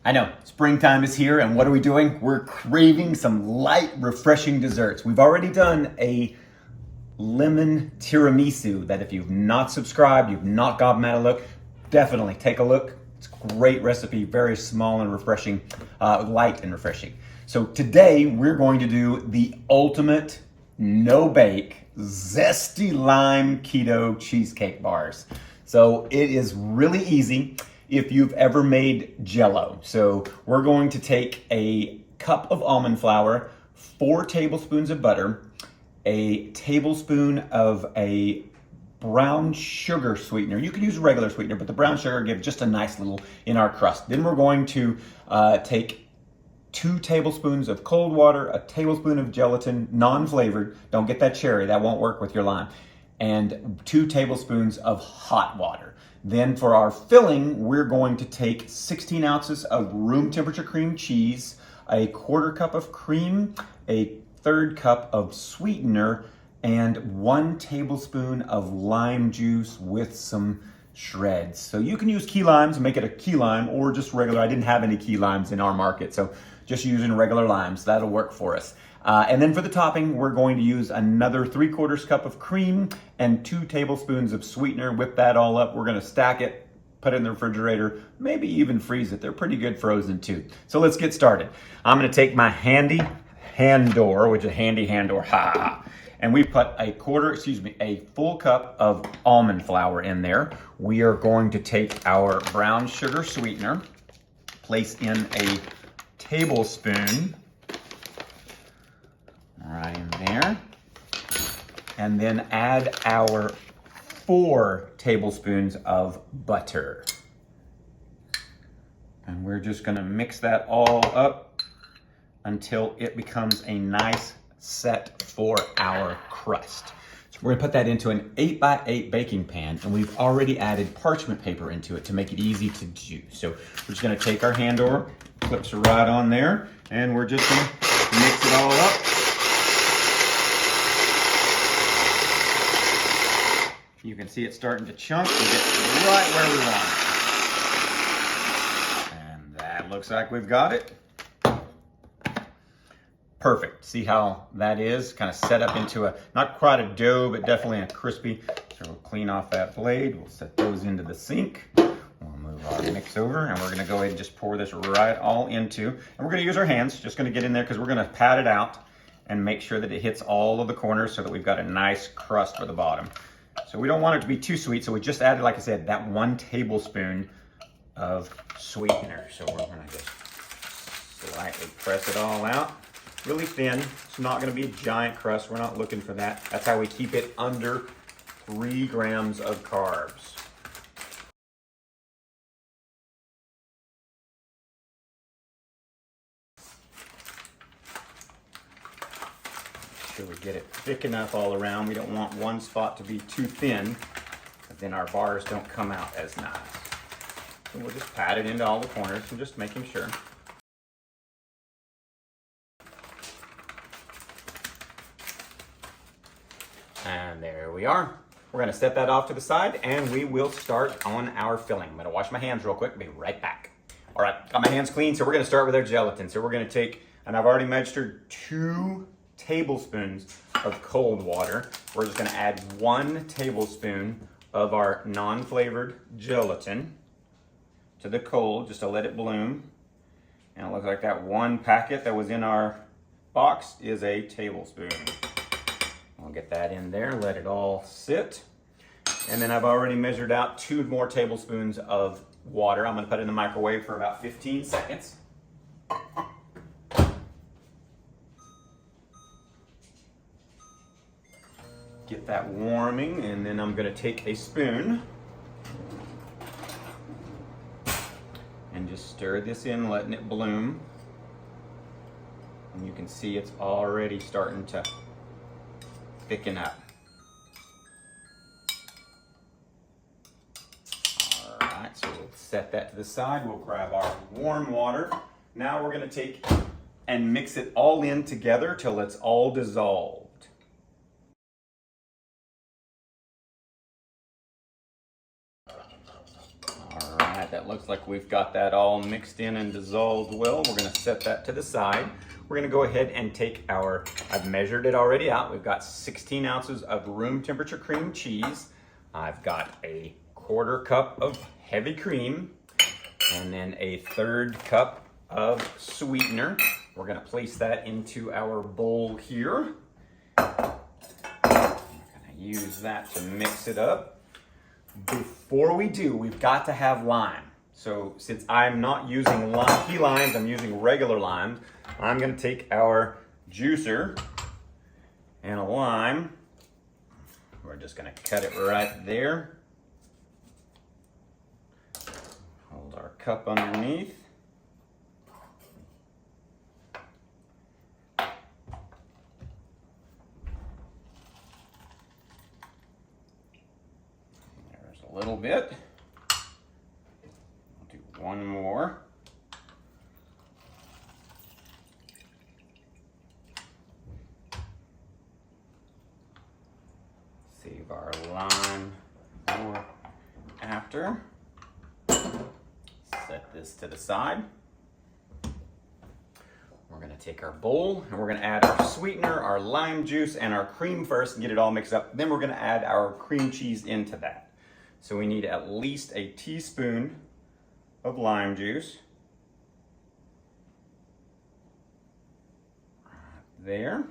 I know, springtime is here, and what are we doing? We're craving some light, refreshing desserts. We've already done a lemon tiramisu that if you've not subscribed, you've not gotten that a look, definitely take a look. It's a great recipe, very small and refreshing, light and refreshing. So today we're going to do the ultimate no-bake Zesty Lime Keto Cheesecake Bars. So it is really easy if you've ever made Jell-O. So we're going to take a cup of almond flour, 4 tablespoons of butter, a tablespoon of a brown sugar sweetener. You can use regular sweetener, but the brown sugar gives just a nice little in our crust. Then we're going to take 2 tablespoons of cold water, a tablespoon of gelatin, non-flavored. Don't get that cherry, that won't work with your lime. And 2 tablespoons of hot water. Then for our filling, we're going to take 16 ounces of room temperature cream cheese, a 1/4 cup of cream, a 1/3 cup of sweetener, and 1 tablespoon of lime juice with some shreds. So you can use key limes and make it a key lime, or just regular. I didn't have any key limes in our market, so just using regular limes, that'll work for us. And then for the topping, we're going to use another 3/4 cup of cream and 2 tablespoons of sweetener. Whip that all up. We're gonna stack it, put it in the refrigerator, maybe even freeze it. They're pretty good frozen too. So let's get started. I'm gonna take my handy hand door, which is a handy hand door, and we put a full cup of almond flour in there. We are going to take our brown sugar sweetener, place in a tablespoon right in there, and then add our 4 tablespoons of butter. And we're just gonna mix that all up until it becomes a nice set for our crust. So we're gonna put that into an 8x8 baking pan, and we've already added parchment paper into it to make it easy to do. So we're just gonna take our hand door, clips right on there, and we're just gonna mix it all up. You can see it starting to chunk and get right where we want it. And that looks like we've got it. Perfect. See how that is? Kind of set up into a, not quite a dough, but definitely a crispy. So we'll clean off that blade. We'll set those into the sink. We'll move our mix over, and we're gonna go ahead and just pour this right all into, and we're gonna use our hands, just gonna get in there because we're gonna pat it out and make sure that it hits all of the corners so that we've got a nice crust for the bottom. So we don't want it to be too sweet, so we just added, like I said, that 1 tablespoon of sweetener. So we're gonna just slightly press it all out. Really thin. It's not gonna be a giant crust. We're not looking for that. That's how we keep it under 3 grams of carbs. Make sure we get it thick enough all around. We don't want one spot to be too thin, but then our bars don't come out as nice. So we'll just pat it into all the corners and just making sure. And there we are. We're gonna set that off to the side, and we will start on our filling. I'm gonna wash my hands real quick, be right back. All right, got my hands clean, so we're gonna start with our gelatin. So we're gonna take, and I've already measured 2 tablespoons of cold water. We're just gonna add 1 tablespoon of our non-flavored gelatin to the cold, just to let it bloom. And it looks like that 1 packet that was in our box is a tablespoon. I'll get that in there, let it all sit. And then I've already measured out 2 more tablespoons of water. I'm gonna put it in the microwave for about 15 seconds. Get that warming, and then I'm gonna take a spoon and just stir this in, letting it bloom. And you can see it's already starting to thicken up. All right, so we'll set that to the side. We'll grab our warm water. Now we're gonna take and mix it all in together till it's all dissolved. looks like we've got that all mixed in and dissolved well. We're gonna set that to the side. We're gonna go ahead and take our, I've measured it already out. We've got 16 ounces of room temperature cream cheese. I've got a 1/4 cup of heavy cream, and then a 1/3 cup of sweetener. We're gonna place that into our bowl here. We're gonna use that to mix it up. Before we do, we've got to have lime. So since I'm not using key limes, I'm using regular limes, I'm gonna take our juicer and a lime. We're just gonna cut it right there. Hold our cup underneath. There's a little bit. I'll do one more. Save our lime for after. Set this to the side. We're gonna take our bowl and we're gonna add our sweetener, our lime juice, and our cream first and get it all mixed up. Then we're gonna add our cream cheese into that. So we need at least a teaspoon of lime juice. Right there.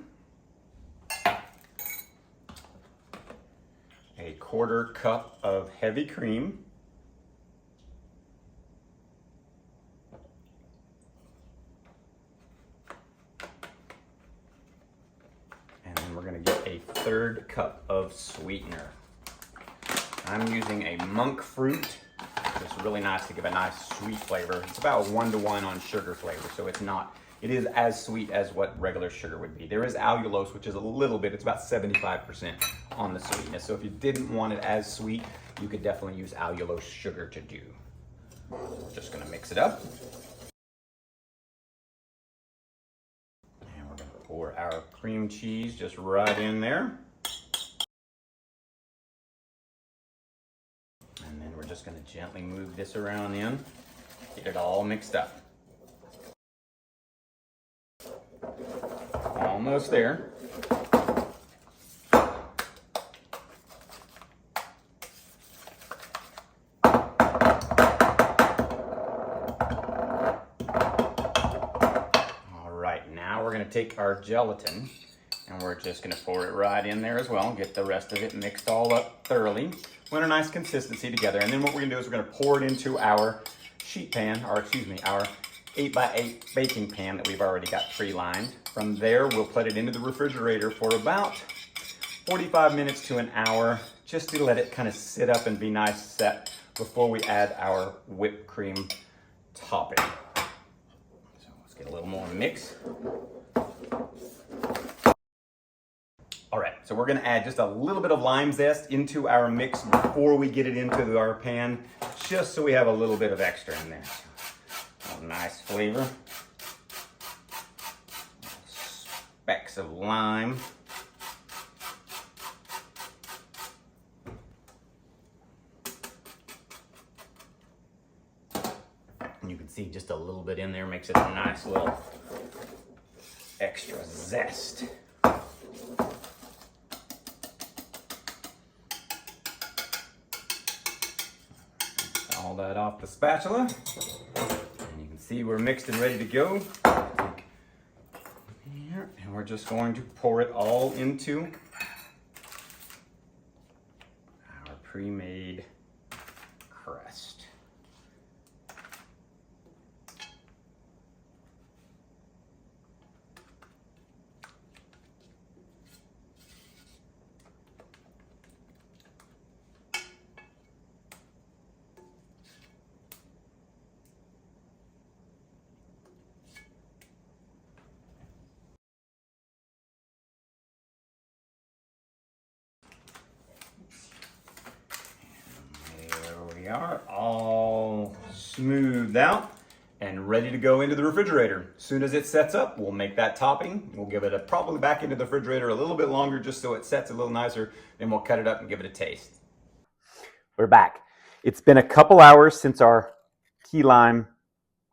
A 1/4 cup of heavy cream. And then we're gonna get a 1/3 cup of sweetener. I'm using a monk fruit. It's really nice to give a nice sweet flavor. It's about 1-to-1 on sugar flavor, so it is as sweet as what regular sugar would be. There is allulose, which is a little bit, it's about 75% on the sweetness. So if you didn't want it as sweet, you could definitely use allulose sugar to do. Just gonna mix it up. And we're gonna pour our cream cheese just right in there. And then we're just gonna gently move this around in, get it all mixed up. Almost there. All right, now we're gonna take our gelatin and we're just gonna pour it right in there as well. Get the rest of it mixed all up thoroughly. We want a nice consistency together. And then what we're gonna do is we're gonna pour it into our sheet pan, or excuse me, our 8x8 baking pan that we've already got pre-lined. From there, we'll put it into the refrigerator for about 45 minutes to an hour, just to let it kind of sit up and be nice set before we add our whipped cream topping. So let's get a little more mix. All right, so we're gonna add just a little bit of lime zest into our mix before we get it into our pan, just so we have a little bit of extra in there. A nice flavor. Specks of lime. And you can see just a little bit in there makes it a nice little extra zest. All that off the spatula. And you can see we're mixed and ready to go. Take here, and we're just going to pour it all into our pre-made crust. We are all smoothed out and ready to go into the refrigerator. As soon as it sets up, we'll make that topping. We'll give it probably back into the refrigerator a little bit longer just so it sets a little nicer. Then we'll cut it up and give it a taste. We're back. It's been a couple hours since our key lime,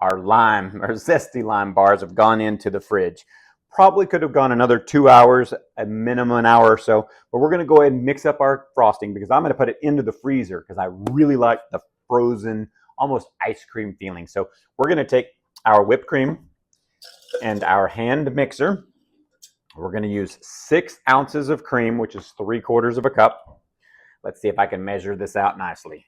our zesty lime bars have gone into the fridge. Probably could have gone another 2 hours, a minimum an hour or so, but we're going to go ahead and mix up our frosting because I'm going to put it into the freezer because I really like the frozen, almost ice cream feeling. So we're going to take our whipped cream and our hand mixer. We're going to use 6 ounces of cream, which is 3/4 of a cup. Let's see if I can measure this out nicely.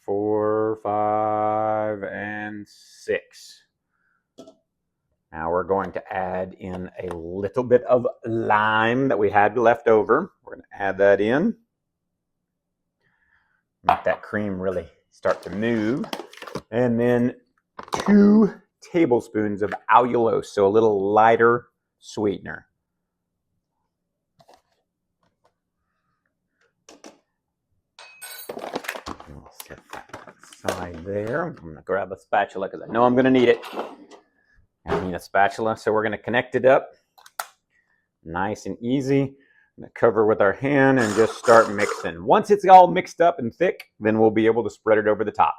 4, 5, and 6. Now we're going to add in a little bit of lime that we had left over. We're going to add that in. Make that cream really start to move. And then 2 tablespoons of allulose, so a little lighter sweetener. We'll set that aside there. I'm going to grab a spatula because I know I'm going to need it. I need a spatula, so we're going to connect it up nice and easy. I'm going to cover with our hand and just start mixing. Once it's all mixed up and thick, then we'll be able to spread it over the top.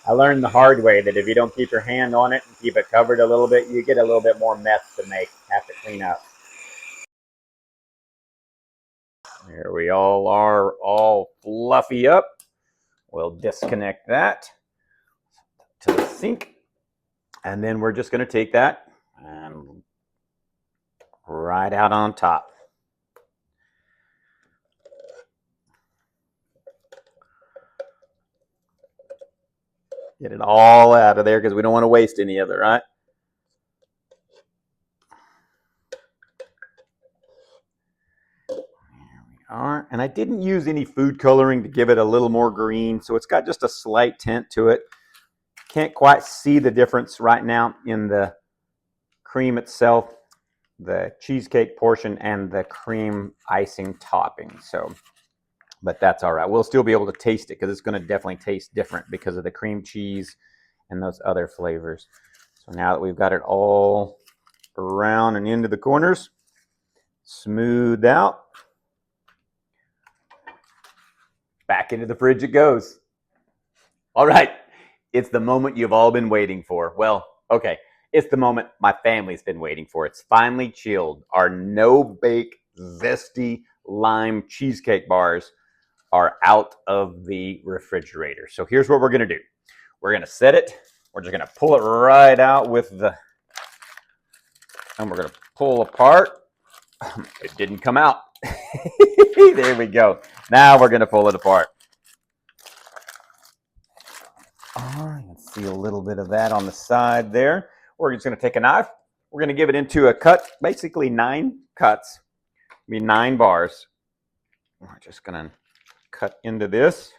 I learned the hard way that if you don't keep your hand on it and keep it covered a little bit, you get a little bit more mess to have to clean up. Here we all are, all fluffy up. We'll disconnect that to the sink. And then we're just going to take that and right out on top. Get it all out of there because we don't want to waste any of it, right? There we are. And I didn't use any food coloring to give it a little more green, so it's got just a slight tint to it. Can't quite see the difference right now in the cream itself, the cheesecake portion, and the cream icing topping. So, but that's all right. We'll still be able to taste it because it's going to definitely taste different because of the cream cheese and those other flavors. So now that we've got it all around and into the corners, smoothed out, back into the fridge it goes. All right, it's the moment you've all been waiting for. Well, okay, it's the moment my family's been waiting for. It's finally chilled. Our no-bake zesty lime cheesecake bars are out of the refrigerator. So here's what we're going to do. We're going to set it. We're just going to pull it right out with the, and we're going to pull apart. It didn't come out. There we go. Now we're going to pull it apart. All right, let's see a little bit of that on the side there. We're just going to take a knife. We're going to give it into a cut, basically 9 cuts, 9 bars. We're just going to cut into this.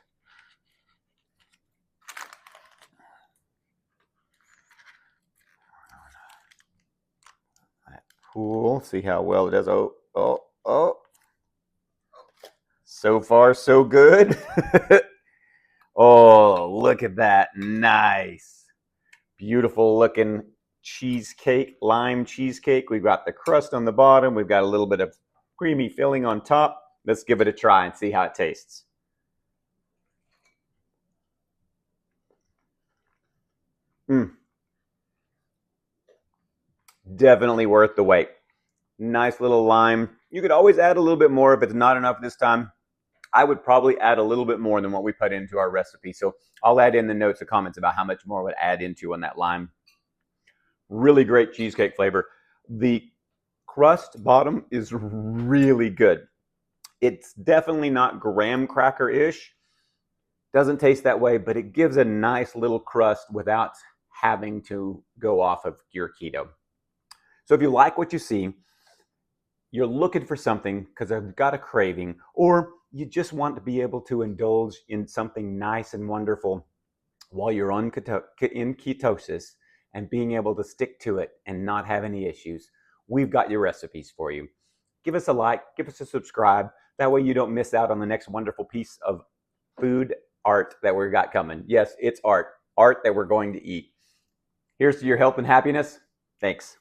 Cool. See how well it does. Oh. So far, so good. Oh, look at that. Nice. Beautiful looking cheesecake, lime cheesecake. We've got the crust on the bottom. We've got a little bit of creamy filling on top. Let's give it a try and see how it tastes. Definitely worth the wait. Nice little lime. You could always add a little bit more if it's not enough this time. I would probably add a little bit more than what we put into our recipe. So I'll add in the notes or comments about how much more I would add into on that lime. Really great cheesecake flavor. The crust bottom is really good. It's definitely not graham cracker-ish. Doesn't taste that way, but it gives a nice little crust without having to go off of your keto. So if you like what you see, you're looking for something because I've got a craving, or you just want to be able to indulge in something nice and wonderful while you're in ketosis and being able to stick to it and not have any issues, we've got your recipes for you. Give us a like, give us a subscribe. That way you don't miss out on the next wonderful piece of food art that we've got coming. Yes, it's art that we're going to eat. Here's to your health and happiness. Thanks.